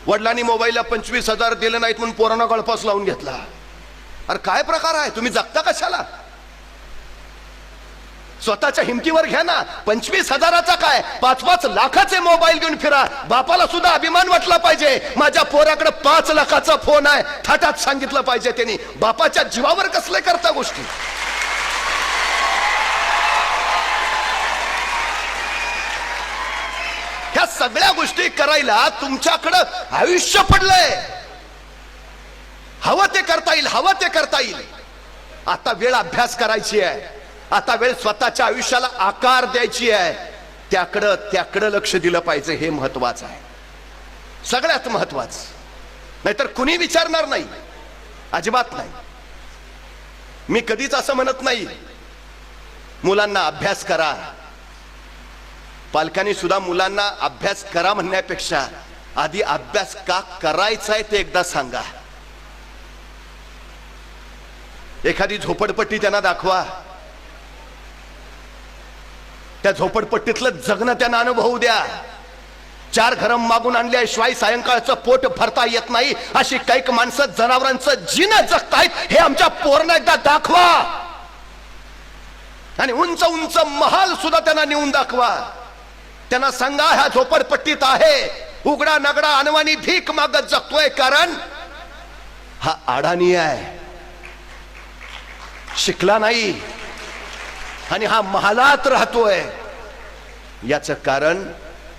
वडिलांनी मोबाईलला 25,000 दिले नाहीत म्हणून पोरांना गळफास लावून घेतला. अरे काय प्रकार आहे, तुम्ही जगता कशाला? स्वतःच्या हिमतीवर घ्या ना. 25,000चा काय, 5-5 लाखाचे मोबाईल घेऊन फिरा. बापाला सुद्धा अभिमान वाटला पाहिजे, माझ्या पोराकडे 5 लाखाचा फोन आहे, थाटात सांगितलं पाहिजे त्यांनी. बापाच्या जीवावर कसले करता गोष्टी? ह्या सगळ्या गोष्टी करायला तुमच्याकडं आयुष्य पडलंय. हवं ते करता येईल, हवं ते करता येईल. आता वेळ अभ्यास करायची आहे, आता वेळ स्वतःच्या आयुष्याला आकार द्यायची आहे. त्याकडं लक्ष दिलं पाहिजे. हे महत्वाचं आहे, सगळ्यात महत्वाचं. नाहीतर कुणी विचारणार नाही, अजिबात नाही. मी कधीच असं म्हणत नाही मुलांना अभ्यास करा. पालकांनी सुद्धा मुलांना अभ्यास करा म्हणण्यापेक्षा आधी अभ्यास का करायचा आहे ते एकदा सांगा. एखादी झोपडपट्टी त्यांना दाखवा, त्या झोपडपट्टीतलं जगणं त्यांना अनुभवू द्या. 4 घरं मागून आणल्याशिवाय सायंकाळचं पोट भरता येत नाही अशी कैक माणसं जनावरांचं जीवन जगतायत हे आमच्या पोरांना एकदा दाखवा. आणि उंच उंच महाल सुद्धा त्यांना नेऊन दाखवा. त्यांना सांगा ह्या झोपडपट्टीत आहे, उघडा नगडा अनवाणी भीक मागत जगतोय, कारण हा अडाणी आहे, शिकला नाही, आणि हा महालात राहतोय. याचं कारण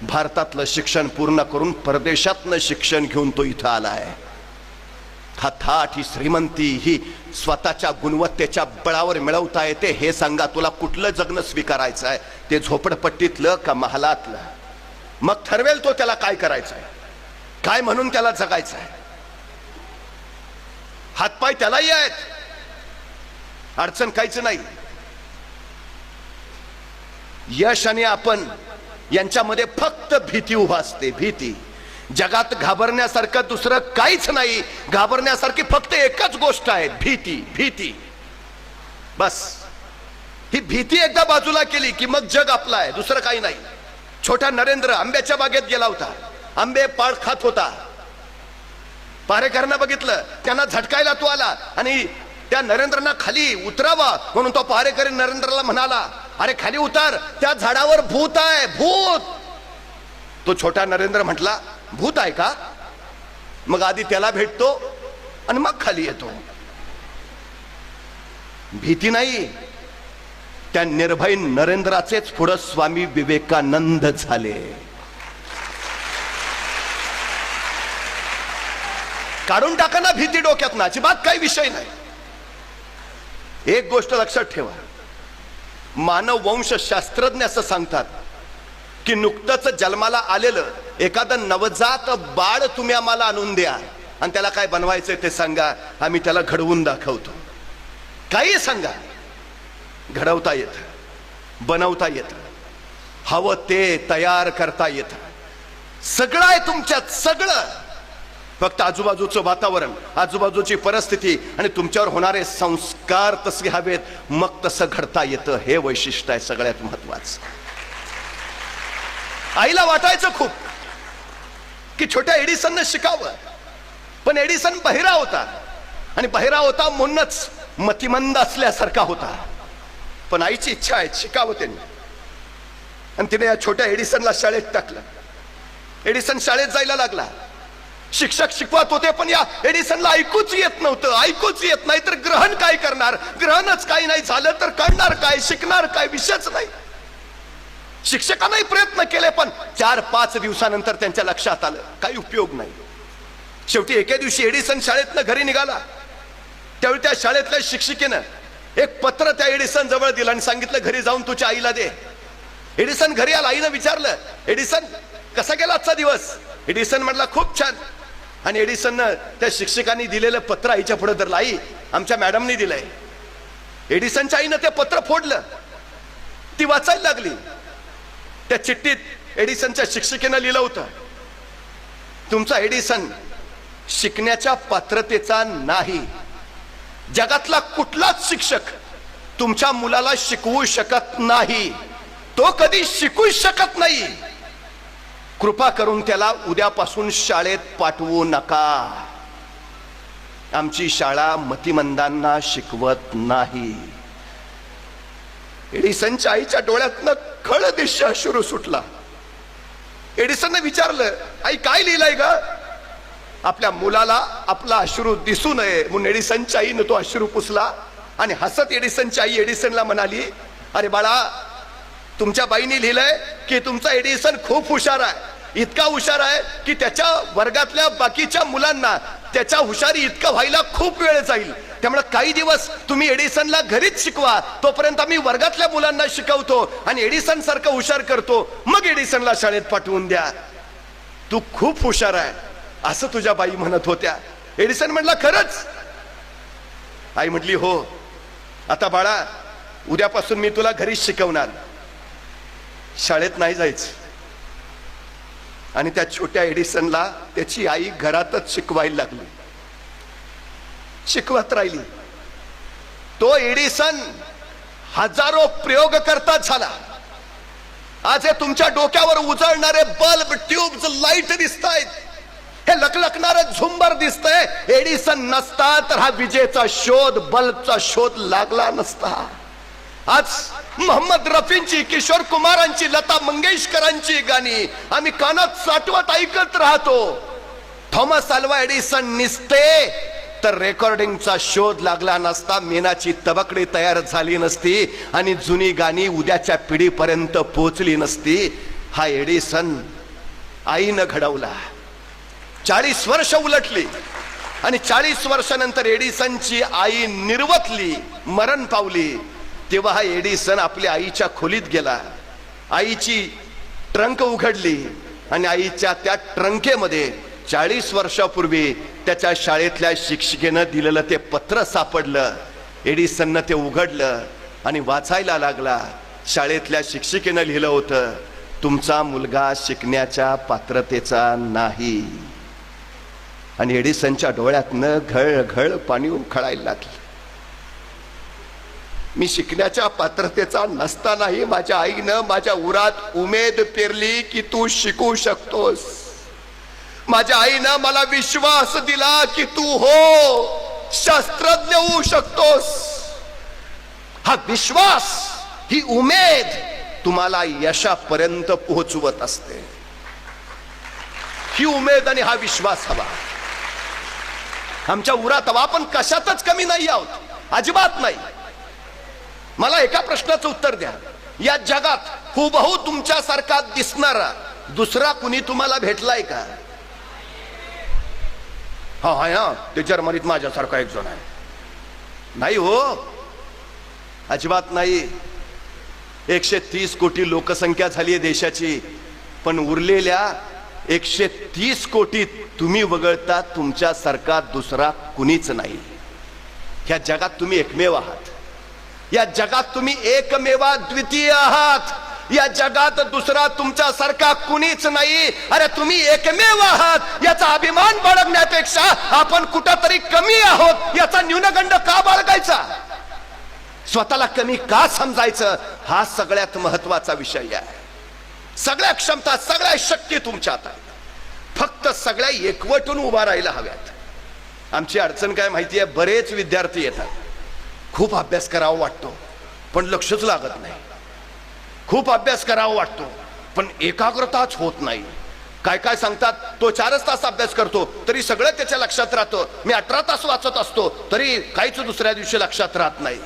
भारतातलं शिक्षण पूर्ण करून परदेशातलं शिक्षण घेऊन तो इथं आलाय. हा थाट, ही श्रीमंती, ही स्वतःच्या गुणवत्तेच्या बळावर मिळवता येते. हे सांगा, तुला कुठलं जगणं स्वीकारायचं आहे, ते झोपडपट्टीतलं का महालातलं? मग ठरवेल तो त्याला काय करायचंय, काय म्हणून त्याला जगायचं आहे. हातपाय त्यालाही आहेत, अडचण काहीच नाही. यश आणि आपण यांच्यामध्ये फक्त भीती उभा असते, भीती. जगात घाबरण्यासारखं दुसरं काहीच नाही. घाबरण्यासारखी फक्त एकच गोष्ट आहे, भीती. भीती बस. ही भीती एकदा बाजूला केली की मग जग आपलं आहे, दुसरं काही नाही. छोटा नरेंद्र आंब्याच्या बागेत गेला होता, आंबे पाळ खात होता. पहारेकरांना बघितलं, त्यांना झटकायला तो आला आणि त्या नरेंद्रना खाली उतरावा म्हणून तो पहारेकरी नरेंद्रला म्हणाला, अरे खाली उतर, त्या झाडावर भूत आहे, भूत. तो छोटा नरेंद्र म्हटला, भूत आहे का? मग आधी त्याला भेटतो आणि मग खाली येतो. भीती नाही. त्या निर्भय नरेंद्राचेच पुढे स्वामी विवेकानंद झाले. काढून टाका ना भीती डोक्यात ना, अजिबात काही विषय नाही. एक गोष्ट लक्षात ठेवा, मानव वंशशास्त्रज्ञ असं सांगतात की नुकतंच जन्माला आलेलं एखादं नवजात बाळ तुम्ही आम्हाला आणून द्या आणि त्याला काय बनवायचंय ते सांगा, आम्ही त्याला घडवून दाखवतो. काही सांगा, घडवता येतं, बनवता येतं, हवं ते तयार करता येतं. सगळं आहे तुमच्यात, सगळं. फक्त आजूबाजूचं वातावरण, आजूबाजूची परिस्थिती आणि तुमच्यावर होणारे संस्कार तसे हवेत, मग तसं घडता येतं. हे वैशिष्ट्य आहे सगळ्यात महत्वाचं. आईला वाटायचं खूप की छोट्या एडिसननं शिकावं, पण एडिसन बहिरा होता आणि बहिरा होता म्हणूनच मतिमंद असल्यासारखा होता. पण आईची इच्छा आहे शिकावं त्यांनी, आणि तिने या छोट्या एडिसनला शाळेत टाकलं. एडिसन शाळेत जायला लागला. शिक्षक शिकवत होते पण या एडिसनला ऐकूच येत नव्हतं. ऐकूच येत नाही तर ग्रहण काय करणार? ग्रहणच काही नाही झालं तर कळणार काय, शिकणार काय? विषयच नाही. शिक्षकांनाही प्रयत्न केले पण 4-5 दिवसानंतर त्यांच्या लक्षात आलं काही उपयोग नाही. शेवटी एके दिवशी एडिसन शाळेतनं घरी निघाला. त्यावेळी त्या शाळेतल्या शिक्षिकेनं एक पत्र त्या एडिसन जवळ दिलं आणि सांगितलं, घरी जाऊन तुझ्या आईला दे. एडिसन घरी आला. आईनं विचारलं, एडिसन कसा गेला आजचा दिवस? एडिसन म्हटला, खूप छान. आणि एडिसननं त्या शिक्षकांनी दिलेलं पत्र आईच्या पुढे धरलं. आई, आमच्या मॅडमनी दिलंय. एडिसनच्या आईनं ते पत्र फोडलं. ती वाचायला लागली. त्या चिठ्ठीत एडिसनच्या शिक्षिकेनं लिहिलं होतं, तुमचा एडिसन शिकण्याच्या पात्रतेचा नाही. जगातला कुठलाच शिक्षक तुमच्या मुलाला शिकवू शकत नाही. तो कधी शिकू शकत नाही. कृपा करून त्याला उद्यापासून शाळेत पाठवू नका. आमची शाळा मतिमंदांना शिकवत नाही. एडिसनच्या आईच्या डोळ्यातनं खळ दिशा अश्रू सुटला. एडिसनने विचारलं, आई काय लिहिलंय ग? आपल्या मुलाला आपला अश्रू दिसू नये म्हणून एडिसनच्या आईनं तो अश्रू पुसला आणि हसत एडिसनची आई एडिसनला म्हणाली, अरे बाळा, तुमच्या बाईने लिहिलंय की तुमचा एडिसन खूप हुशार आहे. इतका हुशार आहे की त्याच्या वर्गातल्या बाकीच्या मुलांना त्याच्या हुशारी इतकं व्हायला खूप वेळ जाईल. त्यामुळे काही दिवस तुम्ही एडिसनला घरीच शिकवा, तोपर्यंत आम्ही वर्गातल्या मुलांना शिकवतो आणि एडिसन सारखं हुशार करतो, मग एडिसनला शाळेत पाठवून द्या. तू खूप हुशार आहे असं तुझ्या बाई म्हणत होत्या. एडिसन म्हणला, खरंच? आई म्हटली, हो. आता बाळा, उद्यापासून मी तुला घरीच शिकवणार, शाळेत नाही जायचं. आणि त्या छोट्या एडिसनला त्याची आई घरातच शिकवायला लागली, शिकवत राहिली. तो एडिसन हजारो प्रयोग करता झाला. आज हे तुमच्या डोक्यावर उजळणारे बल्ब, ट्यूब्स, लाईट दिसतायत, हे लकलकणारं झुंबर दिसतंय. एडिसन नसता तर हा विजेचा शोध, बल्बचा शोध लागला नसता. आज मोहम्मद रफींची, किशोर कुमारांची, लता मंगेशकरांची गाणी आम्ही कानात साठवत ऐकत राहतो. थॉमस अल्वा एडिसन निसते तर रेकॉर्डिंगचा शोध लागला नसता, मेणाची तबकडी तयार झाली नसती आणि जुनी गाणी उद्याच्या पिढीपर्यंत पोहोचली नसती. हा एडिसन आईनं घडवला. 40 वर्ष उलटली आणि 40 वर्षानंतर एडिसनची आई निर्वतली, मरण पावली. तेव्हा हा एडिसन आपल्या आईच्या खोलीत गेला. आईची ट्रंक उघडली आणि आईच्या त्या ट्रंकेमध्ये 40 वर्षापूर्वी त्याच्या शाळेतल्या शिक्षिकेनं दिलेलं ते पत्र सापडलं. एडिसननं ते उघडलं आणि वाचायला लागला. शाळेतल्या शिक्षिकेनं लिहिलं होतं, तुमचा मुलगा शिकण्याच्या पात्रतेचा नाही. आणि एडिसनच्या डोळ्यातनं घळ घळ पाणी उखळायला लागलं. मी शिकण्याच्या पात्रतेचा नसतानाही माझ्या आईनं माझ्या उरात उमेद पेरली की तू शिकू शकतोस. माझ्या आईनं मला विश्वास दिला की तू हो शास्त्रज्ञ होऊ शकतोस. हा विश्वास, ही उमेद तुम्हाला यशापर्यंत पोहोचवत असते. ही उमेद आणि हा विश्वास हवा. आमच्या उरात हवा. आपण कशातच कमी नाही आहोत, अजिबात नाही. मला एका प्रश्नाचं उत्तर द्या, या जगात हुबहू तुमच्यासारखा दिसणारा दुसरा कुणी तुम्हाला भेटलाय का? हा आहे ना, ते जर्मनीत माझ्यासारखा एक जण आहे. नाही हो, अजिबात नाही. 130 कोटी लोकसंख्या झाली आहे देशाची, पण उरलेल्या 130 कोटीत तुम्ही वगळता तुमच्यासारखा दुसरा कुणीच नाही. ह्या जगात तुम्ही एकमेव आहात. या जगात तुम्ही एकमेवा द्वितीय आहात. या जगात दुसरा तुमच्यासारखा कुणीच नाही. अरे तुम्ही एकमेव आहात याचा अभिमान बाळगण्यापेक्षा आपण कुठंतरी कमी आहोत याचा न्यूनगंड का बाळगायचा? स्वतःला कमी का समजायचं? हा सगळ्यात महत्वाचा विषय आहे. सगळ्या क्षमता, सगळ्या शक्ती तुमच्यात आहेत. फक्त सगळ्या एकवटून उभा राहायला हव्यात. आमची अडचण काय माहिती आहे? बरेच विद्यार्थी येतात, खूप अभ्यास करावा वाटतो पण लक्षच लागत नाही. खूप अभ्यास करावा वाटतो पण एकाग्रताच होत नाही. काय काय सांगतात, तो 4च तास अभ्यास करतो तरी सगळं त्याच्या लक्षात राहतं. मी 18 तास वाचत असतो तरी काहीच दुसऱ्या दिवशी लक्षात राहत नाही.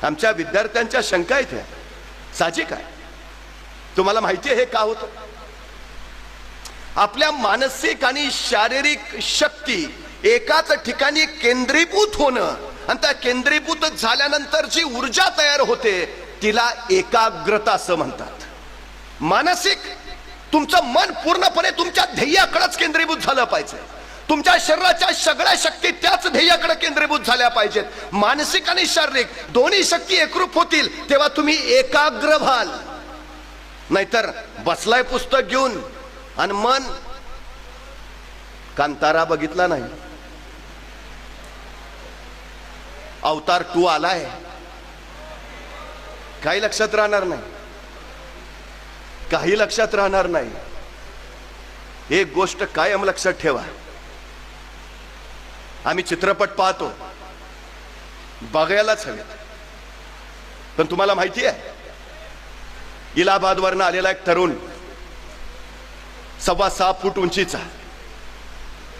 आमच्या विद्यार्थ्यांच्या शंका आहेत, साहजिक आहे. तुम्हाला माहिती आहे हे का होतं? आपल्या मानसिक आणि शारीरिक शक्ती एकाच ठिकाणी केंद्रीभूत होणं आणि त्या केंद्रीभूत झाल्यानंतर जी ऊर्जा तयार होते तिला एकाग्रता असं म्हणतात. मानसिक, तुमचं मन पूर्णपणे तुमच्या ध्येयाकडेच केंद्रीभूत झालं पाहिजे. तुमच्या शरीराच्या सगळ्या शक्ती त्याच ध्येयाकडे केंद्रीभूत झाल्या पाहिजेत. मानसिक आणि शारीरिक दोन्ही शक्ती एकरूप होतील तेव्हा तुम्ही एकाग्र व्हाल. नाहीतर बसलाय पुस्तक घेऊन आणि मन, कांतारा बघितला नाही, अवतार 2 आलाय, काही लक्षात राहणार नाही, काही लक्षात राहणार नाही. एक गोष्ट कायम लक्षात ठेवा, आम्ही चित्रपट पाहतो, बघायलाच हवे, पण तुम्हाला माहिती आहे इलाहाबादवरनं आलेला एक तरुण 6.25 फूट उंचीचा,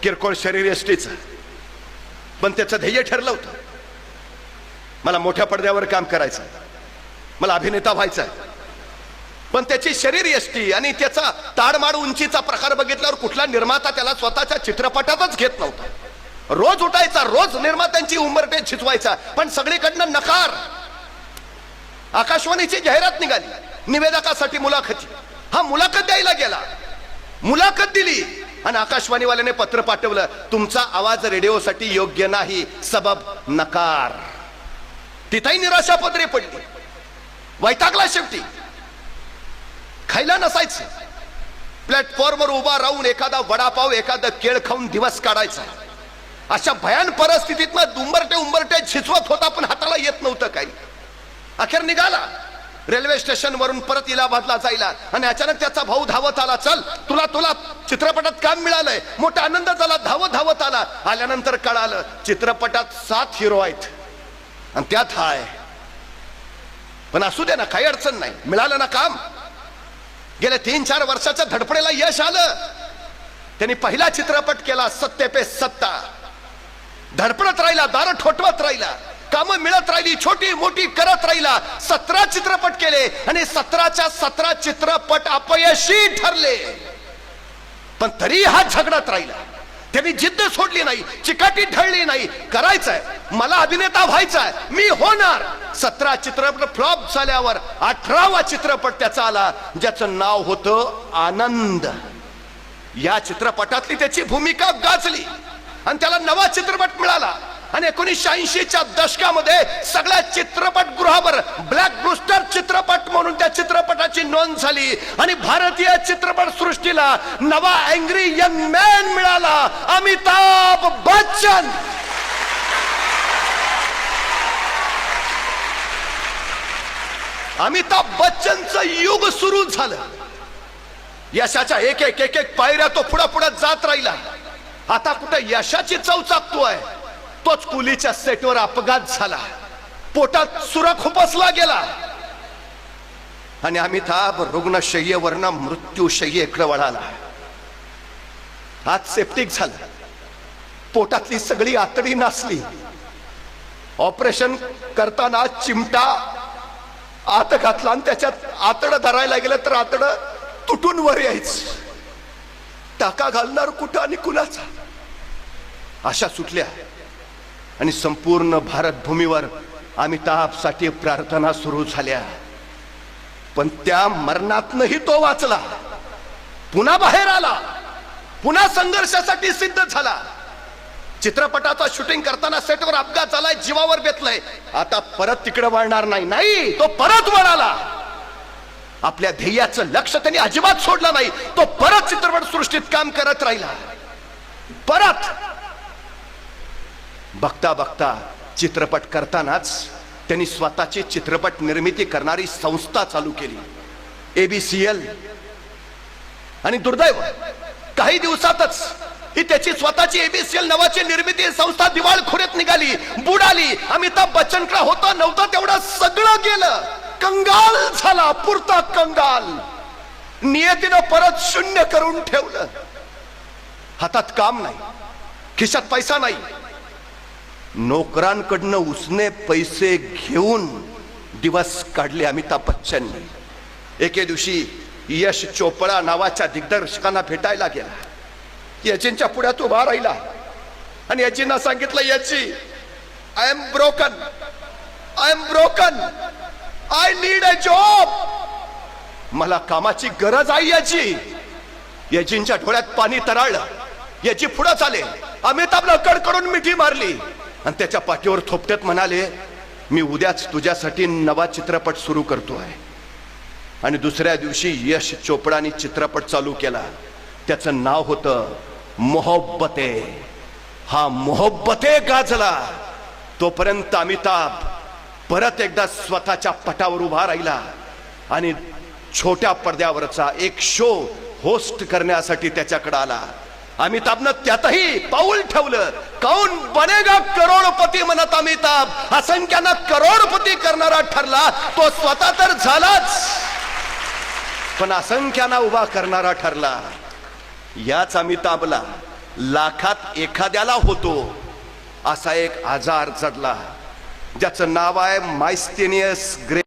किरकोळ शरीर यष्टीचा, पण त्याचं ध्येय ठरलं होतं, मला मोठ्या पडद्यावर काम करायचं, मला अभिनेता व्हायचा आहे. पण त्याची शरीर यष्टी आणि त्याचा ताडमाड उंचीचा प्रकार बघितल्यावर कुठला निर्माता त्याला स्वतःच्या चित्रपटातच घेत नव्हता. रोज उठायचा, रोज निर्मात्यांची उंबरठे झिजवायचा, पण सगळीकडनं नकार. आकाशवाणीची जाहिरात निघाली, निवेदकासाठी मुलाखती. हा मुलाखत द्यायला गेला, मुलाखत दिली आणि आकाशवाणीवाल्याने पत्र पाठवलं, तुमचा आवाज रेडिओसाठी योग्य नाही, सबब नकार. तिथेही निराशा पदरी पडली, वैतागला. शेवटी खायला नसायचं, प्लॅटफॉर्मवर उभा राहून एखादा वडापाव, एखादा केळ खाऊन दिवस काढायचा. अशा भयान परिस्थितीत उंबरटे झिजवत होता, पण हाताला येत नव्हतं काही. अखेर निघाला रेल्वे स्टेशन वरून परत इलाहाबादला जायला, आणि अचानक त्याचा भाऊ धावत आला, चल तुला चित्रपटात काम मिळालंय. मोठा आनंद झाला, धावत आला. आल्यानंतर कळालं चित्रपटात 7 हिरो आहेत आणि त्यात हा आहे. पण असू दे ना, काही अडचण नाही, मिळालं ना काम. गेल्या 3-4 वर्षाच्या धडपडेला यश आलं. त्यांनी पहिला चित्रपट केला, सत्ते पे सत्ता. धडपडत राहिला, दार ठोठवत राहिला, कामं मिळत राहिली, छोटी मोठी करत राहिला. 17 चित्रपट केले आणि 17च्या 17 चित्रपट अपयशी ठरले. पण तरी हा झगडत राहिला, त्यांनी जिद्द सोडली नाही, चिकाटी ढळली नाही. करायचंय, मला अभिनेता व्हायचाय, मी होणार. 17 चित्रपट फ्लॉप झाल्यावर 18वा चित्रपट त्याचा आला, ज्याचं नाव होतं आनंद. या चित्रपटातली त्याची भूमिका गाजली आणि त्याला नवा चित्रपट मिळाला. आणि 1980च्या दशकामध्ये सगळ्या चित्रपटगृहावर ब्लॅक बस्टर चित्रपट म्हणून त्या चित्रपटाची नोंद झाली. आणि भारतीय चित्रपट सृष्टीला नवा अँग्री यंग मॅन मिळाला, अमिताभ बच्चन. अमिताभ बच्चनचं युग सुरू झालं. यशाच्या एक एक पायऱ्या तो पुढे जात राहिला. आता कुठे यशाची चव चाकतोय, तोच कुलीच्या सेटवर अपघात झाला, पोटात सुरा खुपसला गेला आणि अमिताभ रुग्णशय्येवरनं मृत्यूशय्येकडे वळाला. हात सेप्टिक झाला, पोटातली सगळी आतडी नासली. ऑपरेशन करताना चिमटा आत घातला आणि त्याच्यात आतड धरायला गेलं तर आतड तुटून वर यायचं. टाका घालणार कुठं आणि कुणाचा, आशा सुटल्या. आणि संपूर्ण भारत भूमीवर अमिताभसाठी प्रार्थना सुरू झाल्या. पण त्या मरणातनही तो वाचला, पुन्हा बाहेर आला, पुन्हा संघर्षासाठी सिद्ध झाला. चित्रपटाचा शूटिंग करताना सेटवर अपघात झालाय, जीवावर बेतलाय. आता परत तिकडे वळणार नाही, तो परत वळाला. आपल्या ध्येयाचं लक्ष त्यांनी अजिबात सोडलं नाही. तो परत चित्रपट सृष्टीत काम करत राहिला. परत बघता बघता चित्रपट करतानाच त्यांनी स्वतःची चित्रपट निर्मिती करणारी संस्था चालू केली, ABCL. आणि दुर्दैव, काही दिवसातच ही त्याची स्वतःची ABCL नावाची निर्मिती संस्था दिवाळखोरीत निघाली, बुडाली. अमिताभ बच्चनकडे होतं नव्हतं तेवढं सगळं गेलं, कंगाल झाला, पुरता कंगाल. नियतीनं परत शून्य करून ठेवलं. हातात काम नाही, खिशात पैसा नाही. नोकरांकडनं उसने पैसे घेऊन दिवस काढले अमिताभ बच्चनने. एके दिवशी यश चोपडा नावाच्या दिग्दर्शकांना भेटायला गेला. यजींच्या पुढ्यात उभा राहिला आणि यजींना सांगितलं, Yaji, I am broken, I need a job. मला कामाची गरज आहे यजी. यजींच्या डोळ्यात पाणी तरळलं. यजी पुढे चाले, अमिताभला कडकडून मिठी मारली आणि त्याच्या पाठीवर थोपटत म्हणाले, मी उद्याच तुझ्यासाठी नवा चित्रपट सुरू करतोय. आणि दुसऱ्या दिवशी यश चोपडाने चित्रपट चालू केला. त्याचं नाव होतं मोहब्बते. हा मोहब्बते गाजला. तोपर्यंत अमिताभ परत एकदा स्वतःच्या पटावर उभा राहिला आणि छोट्या पडद्यावरचा एक शो होस्ट करण्यासाठी त्याच्याकडे आला. अमिताभनं त्यातही पाऊल ठेवलं. कौन बनेगा करोडपती म्हणत अमिताभ असंख्यांना करोडपती करणारा ठरला. तो स्वतः तर झालाच, पण असंख्यांना उभा करणारा ठरला. याच अमिताभला लाखात एखाद्याला होतो असा एक आजार जडला, ज्याचं नाव आहे मायस्थेनियस ग्रे